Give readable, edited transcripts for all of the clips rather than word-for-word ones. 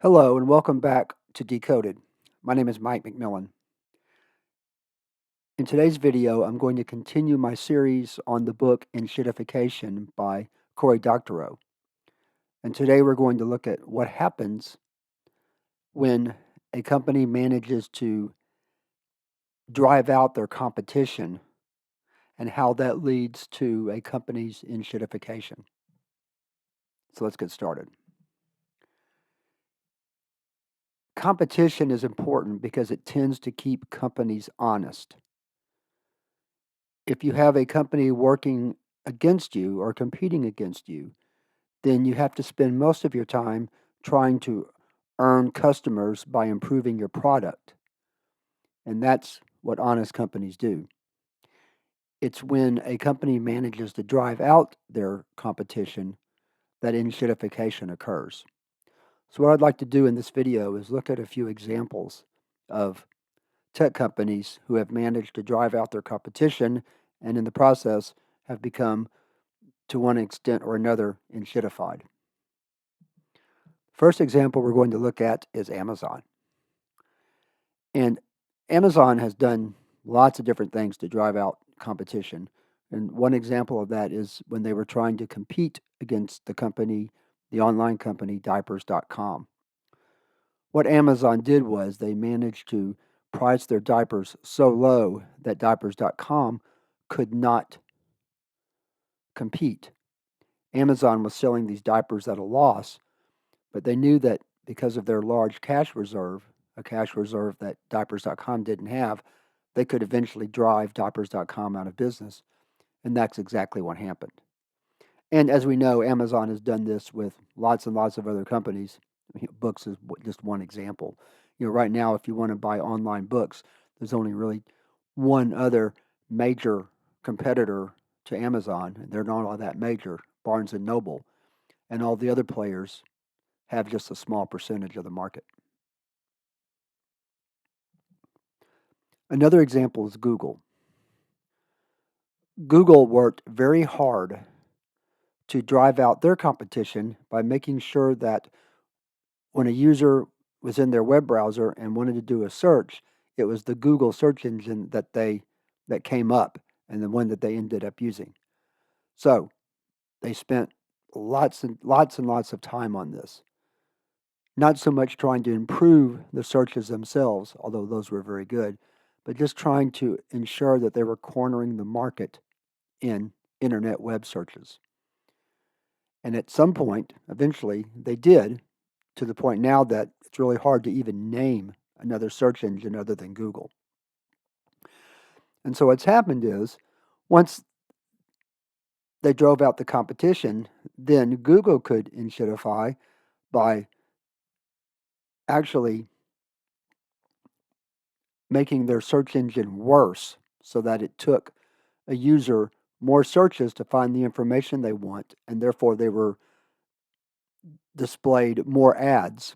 Hello and welcome back to Decoded. My name is Mike McMillan. In today's video, I'm going to continue my series on the book Enshittification by Cory Doctorow. And today we're going to look at what happens when a company manages to drive out their competition and how that leads to a company's enshittification. So let's get started. Competition is important because it tends to keep companies honest. If you have a company working against you or competing against you, then you have to spend most of your time trying to earn customers by improving your product. And that's what honest companies do. It's when a company manages to drive out their competition that enshittification occurs. So what I'd like to do in this video is look at a few examples of tech companies who have managed to drive out their competition and in the process have become, to one extent or another, enshittified. First example we're going to look at is Amazon. And Amazon has done lots of different things to drive out competition. And one example of that is when they were trying to compete against the online company, diapers.com. What Amazon did was they managed to price their diapers so low that diapers.com could not compete. Amazon was selling these diapers at a loss, but they knew that because of their large cash reserve, a cash reserve that diapers.com didn't have, they could eventually drive diapers.com out of business. And that's exactly what happened. And as we know, Amazon has done this with lots and lots of other companies. Books is just one example. Right now, if you want to buy online books, there's only really one other major competitor to Amazon, and they're not all that major, Barnes and Noble, and all the other players have just a small percentage of the market. Another example is Google. Google worked very hard to drive out their competition by making sure that when a user was in their web browser and wanted to do a search, it was the Google search engine that came up and the one that they ended up using. So they spent lots and lots of time on this. Not so much trying to improve the searches themselves, although those were very good, but just trying to ensure that they were cornering the market in internet web searches. And at some point, eventually, they did, to the point now that it's really hard to even name another search engine other than Google. And so what's happened is, once they drove out the competition, then Google could enshittify by actually making their search engine worse so that it took a user more searches to find the information they want, and therefore they were displayed more ads.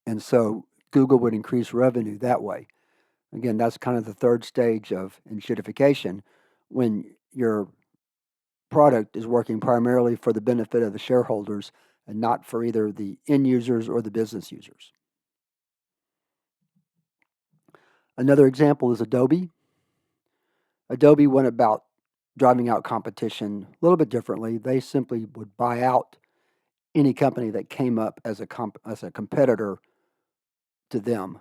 And so Google would increase revenue that way. Again, that's kind of the third stage of enshittification, when your product is working primarily for the benefit of the shareholders and not for either the end users or the business users. Another example is Adobe. Adobe went about driving out competition a little bit differently. They simply would buy out any company that came up as a competitor to them.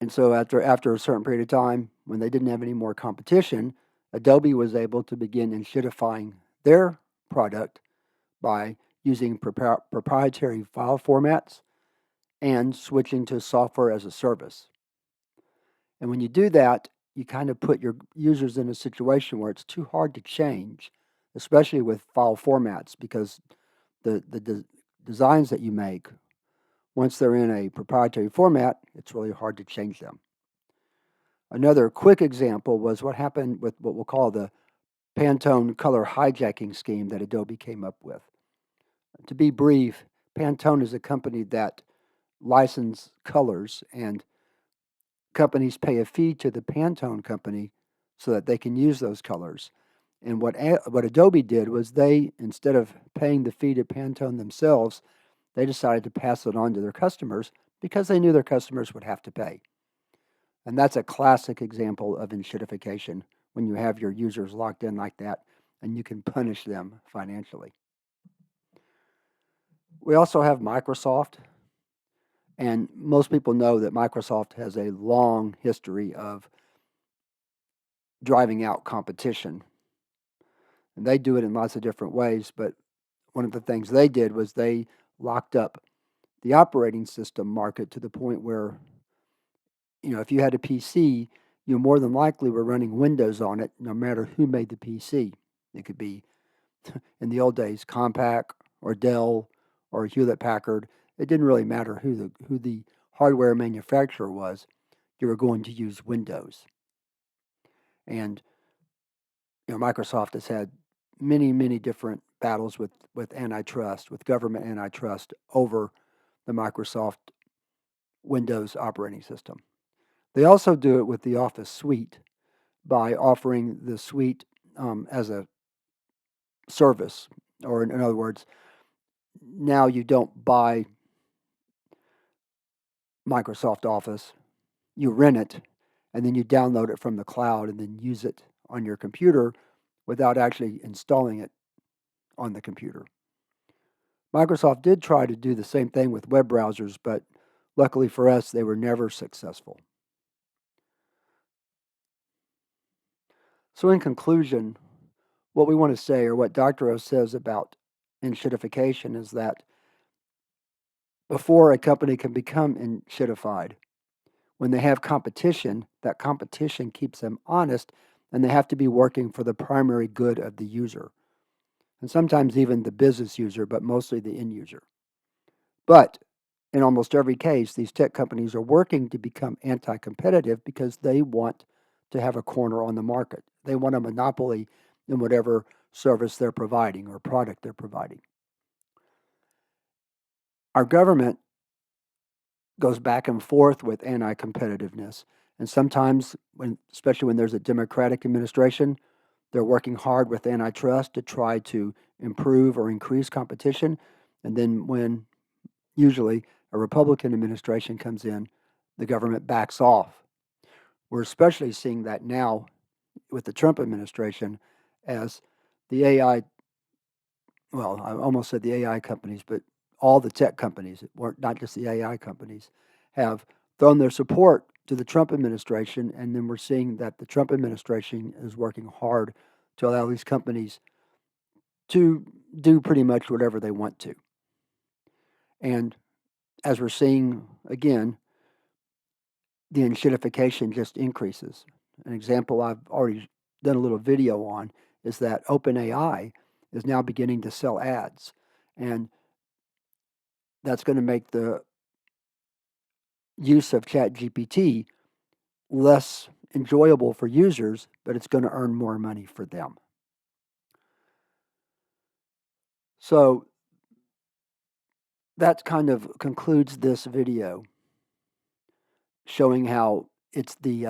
And so after a certain period of time, when they didn't have any more competition, Adobe was able to begin enshittifying their product by using proprietary file formats and switching to software as a service. And when you do that, you kind of put your users in a situation where it's too hard to change, especially with file formats, because the designs that you make, once they're in a proprietary format, it's really hard to change them. Another quick example was what happened with what we'll call the Pantone color hijacking scheme that Adobe came up with. To be brief, Pantone is a company that licenses colors, and companies pay a fee to the Pantone company so that they can use those colors. And what Adobe did was they, instead of paying the fee to Pantone themselves, they decided to pass it on to their customers because they knew their customers would have to pay. And that's a classic example of enshittification, when you have your users locked in like that and you can punish them financially. We also have Microsoft, and most people know that Microsoft has a long history of driving out competition. And they do it in lots of different ways, but one of the things they did was they locked up the operating system market to the point where, if you had a PC, you more than likely were running Windows on it, no matter who made the PC. It could be, in the old days, Compaq or Dell or Hewlett Packard. It didn't really matter who the hardware manufacturer was. You were going to use Windows. And Microsoft has had many, many different battles with antitrust, with government antitrust over the Microsoft Windows operating system. They also do it with the Office suite by offering the suite as a service, or in other words, now you don't buy Microsoft Office, you rent it, and then you download it from the cloud and then use it on your computer without actually installing it on the computer. Microsoft did try to do the same thing with web browsers, but luckily for us, they were never successful. So in conclusion, what we want to say, or what Doctorow says about enshittification, is that before a company can become enshittified, when they have competition, that competition keeps them honest, and they have to be working for the primary good of the user. And sometimes even the business user, but mostly the end user. But in almost every case, these tech companies are working to become anti-competitive because they want to have a corner on the market. They want a monopoly in whatever service they're providing or product they're providing. Our government goes back and forth with anti-competitiveness. And sometimes, especially when there's a Democratic administration, they're working hard with antitrust to try to improve or increase competition. And then when usually a Republican administration comes in, the government backs off. We're especially seeing that now with the Trump administration, as the AI, well, I almost said the AI companies, but all the tech companies, not just the AI companies, have thrown their support to the Trump administration. And then we're seeing that the Trump administration is working hard to allow these companies to do pretty much whatever they want to. And as we're seeing again, the enshittification just increases. An example I've already done a little video on is that OpenAI is now beginning to sell ads. And that's going to make the use of ChatGPT less enjoyable for users, but it's going to earn more money for them. So that kind of concludes this video, showing how it's the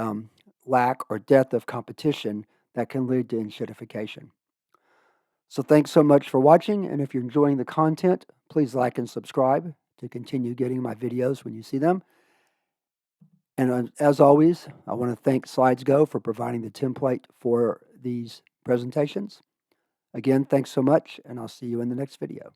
lack or death of competition that can lead to enshittification. So thanks so much for watching, and if you're enjoying the content, please like and subscribe to continue getting my videos when you see them. And as always, I want to thank SlidesGo for providing the template for these presentations. Again, thanks so much, and I'll see you in the next video.